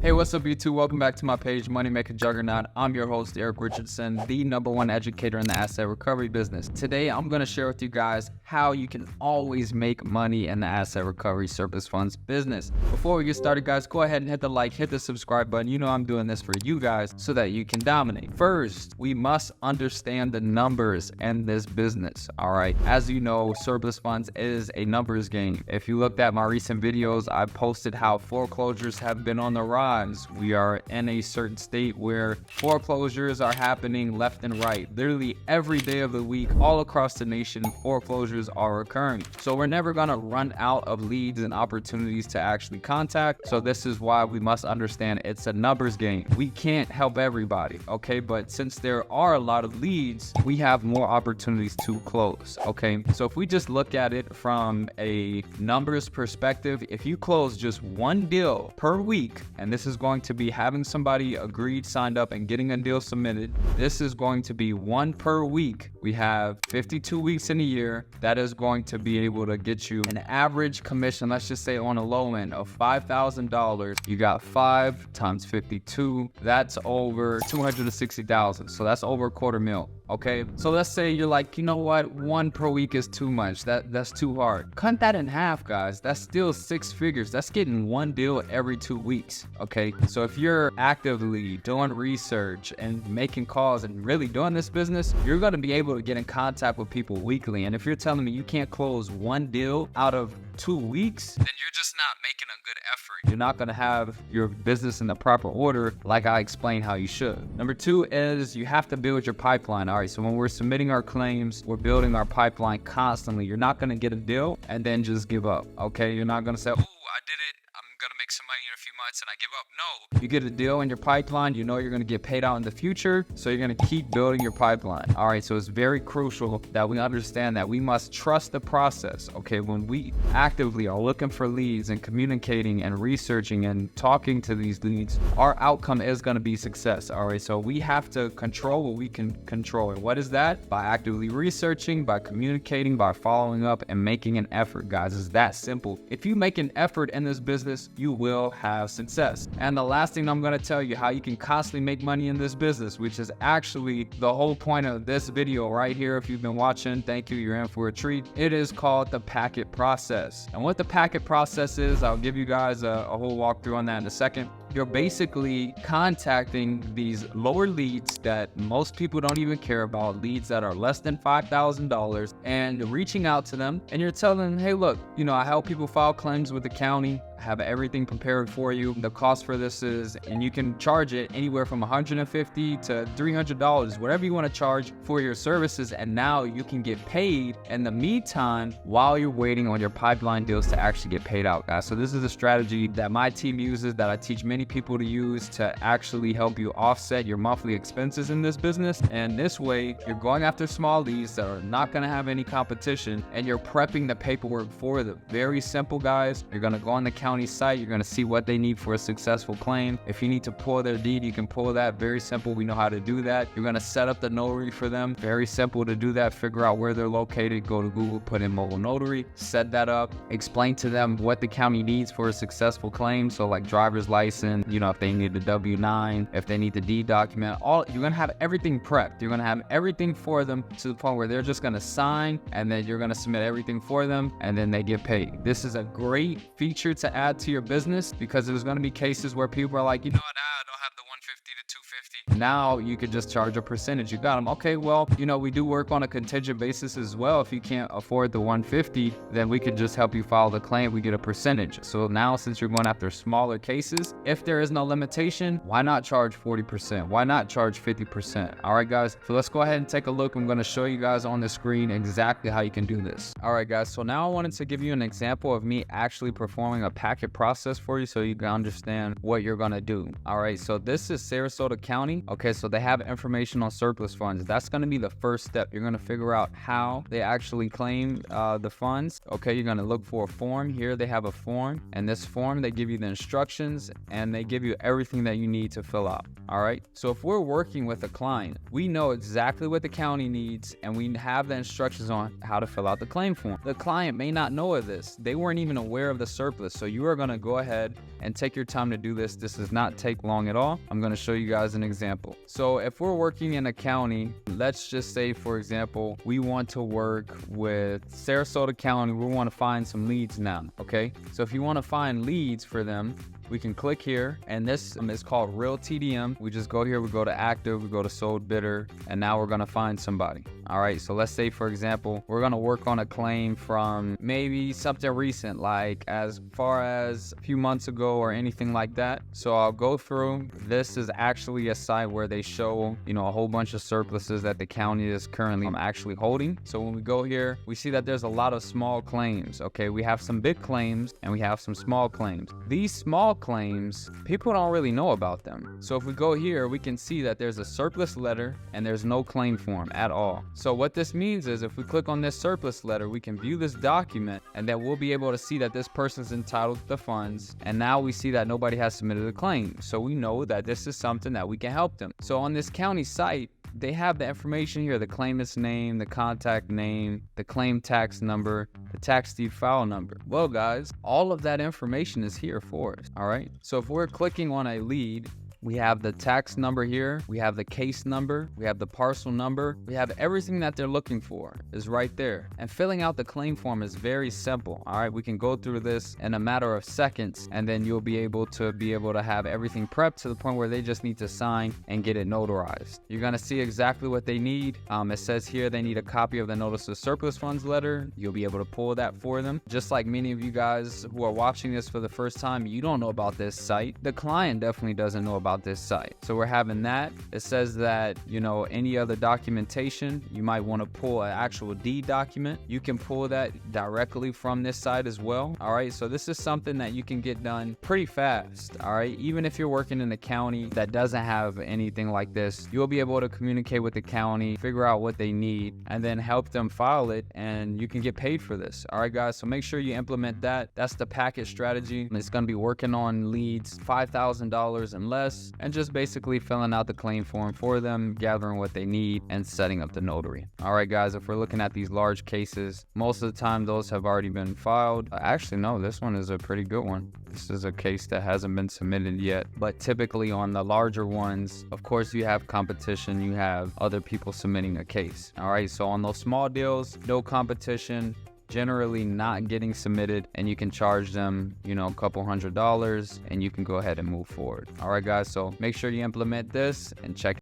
Hey, what's up YouTube? Welcome back to my page, Moneymaker Juggernaut. I'm your host, Eric Richardson, the #1 educator in the asset recovery business. Today, I'm going to share with you guys how you can always make money in the asset recovery surplus funds business. Before we get started, guys, go ahead and hit the like, hit the subscribe button. You know I'm doing this for you guys so that you can dominate. First, we must understand the numbers in this business, all right? As you know, surplus funds is a numbers game. If you looked at my recent videos, I posted how foreclosures have been on the rise. We are in a certain state where foreclosures are happening left and right. Literally every day of the week, all across the nation, foreclosures are occurring. So we're never gonna run out of leads and opportunities to actually contact. So this is why we must understand it's a numbers game. We can't help everybody, okay? But since there are a lot of leads, we have more opportunities to close, okay? So if we just look at it from a numbers perspective, if you close just one deal per week, and this is going to be having somebody agreed, signed up, and getting a deal submitted. This is going to be one per week. We have 52 weeks in a year. That is going to be able to get you an average commission, let's just say on a low end of $5,000. You got 5 times 52. That's over 260,000. So that's over a $250,000. Okay, so let's say you're like, you know what, one per week is too much. That's too hard. Cut that in half, guys. That's still 6 figures. That's getting one deal every 2 weeks. Okay, so if you're actively doing research and making calls and really doing this business, you're going to be able to get in contact with people weekly. And if you're telling me you can't close one deal out of 2 weeks, then you're just not making a good effort. You're not going to have your business in the proper order like I explained how you should. Number 2 is you have to build your pipeline. All right, so when we're submitting our claims, we're building our pipeline constantly. You're not going to get a deal and then just give up. Okay, you're not going to say, oh, I did it, I'm gonna make some money in a few months and I give up. No, you get a deal in your pipeline, you know you're gonna get paid out in the future, so you're gonna keep building your pipeline. All right, so it's very crucial that we understand that we must trust the process. Okay, when we actively are looking for leads and communicating and researching and talking to these leads, our outcome is gonna be success. All right, so we have to control what we can control. And what is that? By actively researching, by communicating, by following up, and making an effort, guys. It's that simple. If you make an effort in this business, you will have success. And the last thing I'm going to tell you how you can constantly make money in this business, which is actually the whole point of this video right here. If you've been watching, thank you, you're in for a treat. It is called the packet process. And what the packet process is, I'll give you guys a whole walkthrough on that in a second. You're basically contacting these lower leads that most people don't even care about, leads that are less than $5,000, and reaching out to them, and you're telling them, hey, look, you know, I help people file claims with the county, have everything prepared for you. The cost for this is, and you can charge it anywhere from $150 to $300, whatever you want to charge for your services, and now you can get paid in the meantime while you're waiting on your pipeline deals to actually get paid out, guys. So this is a strategy that my team uses, that I teach many people to use to actually help you offset your monthly expenses in this business. And this way, you're going after small leads that are not going to have any competition, and you're prepping the paperwork for them. Very simple, guys. You're going to go on the county site, you're going to see what they need for a successful claim. If you need to pull their deed, you can pull that. Very simple, we know how to do that. You're going to set up the notary for them. Very simple to do that. Figure out where they're located, go to Google, put in mobile notary, set that up, explain to them what the county needs for a successful claim. So like driver's license, you know, if they need the W-9, if they need the deed document, all, you're going to have everything prepped. You're going to have everything for them to the point where they're just going to sign, and then you're going to submit everything for them, and then they get paid. This is a great feature to add to your business, because there's going to be cases where people are like, you know what, I don't have the 150 to 250. Now you could just charge a percentage. You got them. Okay, well, you know, we do work on a contingent basis as well. If you can't afford the 150, then we could just help you file the claim. We get a percentage. So now, since you're going after smaller cases, if there is no limitation, why not charge 40%? Why not charge 50%? All right, guys. So let's go ahead and take a look. I'm going to show you guys on the screen exactly how you can do this. All right, guys. So now I wanted to give you an example of me actually performing a packet process for you so you can understand what you're going to do. All right. So this is Sarasota County. Okay, so they have information on surplus funds. That's going to be the first step. You're going to figure out how they actually claim the funds. Okay, you're going to look for a form. Here they have a form, and this form, they give you the instructions and they give you everything that you need to fill out. All right, so if we're working with a client, we know exactly what the county needs, and we have the instructions on how to fill out the claim form. The client may not know of this. They weren't even aware of the surplus. So you are going to go ahead and take your time to do this. This does not take long at all. I'm going to show you guys an example. So if we're working in a county, let's just say, for example, we want to work with Sarasota County. We want to find some leads now. Okay. So if you want to find leads for them, we can click here, and this is called Real TDM. We just go here, we go to active, we go to sold bidder, and now we're gonna find somebody. All right, so let's say, for example, we're gonna work on a claim from maybe something recent, like as far as a few months ago or anything like that. So I'll go through. This is actually a site where they show, a whole bunch of surpluses that the county is currently actually holding. So when we go here, we see that there's a lot of small claims. Okay, we have some big claims and we have some small claims. These small claims, people don't really know about them. So if we go here, we can see that there's a surplus letter and there's no claim form at all. So what this means is if we click on this surplus letter, we can view this document, and then we'll be able to see that this person's entitled to the funds. And now we see that nobody has submitted a claim. So we know that this is something that we can help them. So on this county site, they have the information here: the claimant's name, the contact name, the claim tax number, the tax deed file number. Well, guys, all of that information is here for us. All right. So if we're clicking on a lead, we have the tax number here, we have the case number, we have the parcel number, we have everything that they're looking for is right there. And filling out the claim form is very simple. All right, we can go through this in a matter of seconds, and then you'll be able to have everything prepped to the point where they just need to sign and get it notarized. You're gonna see exactly what they need. It says here they need a copy of the notice of surplus funds letter. You'll be able to pull that for them. Just like many of you guys who are watching this for the first time, you don't know about this site. The client definitely doesn't know about this site. So we're having that. It says that, any other documentation, you might want to pull an actual deed document. You can pull that directly from this site as well. All right. So this is something that you can get done pretty fast. All right. Even if you're working in a county that doesn't have anything like this, you'll be able to communicate with the county, figure out what they need, and then help them file it, and you can get paid for this. All right, guys. So make sure you implement that. That's the package strategy. It's going to be working on leads $5,000 and less, and just basically filling out the claim form for them, gathering what they need, and setting up the notary. All right, guys, if we're looking at these large cases, most of the time those have already been filed. Actually, no, this one is a pretty good one. This is a case that hasn't been submitted yet, but typically on the larger ones, of course, you have competition, you have other people submitting a case. All right, so on those small deals, no competition, generally not getting submitted, and you can charge them, a couple $100, and you can go ahead and move forward. All right, guys, so make sure you implement this and check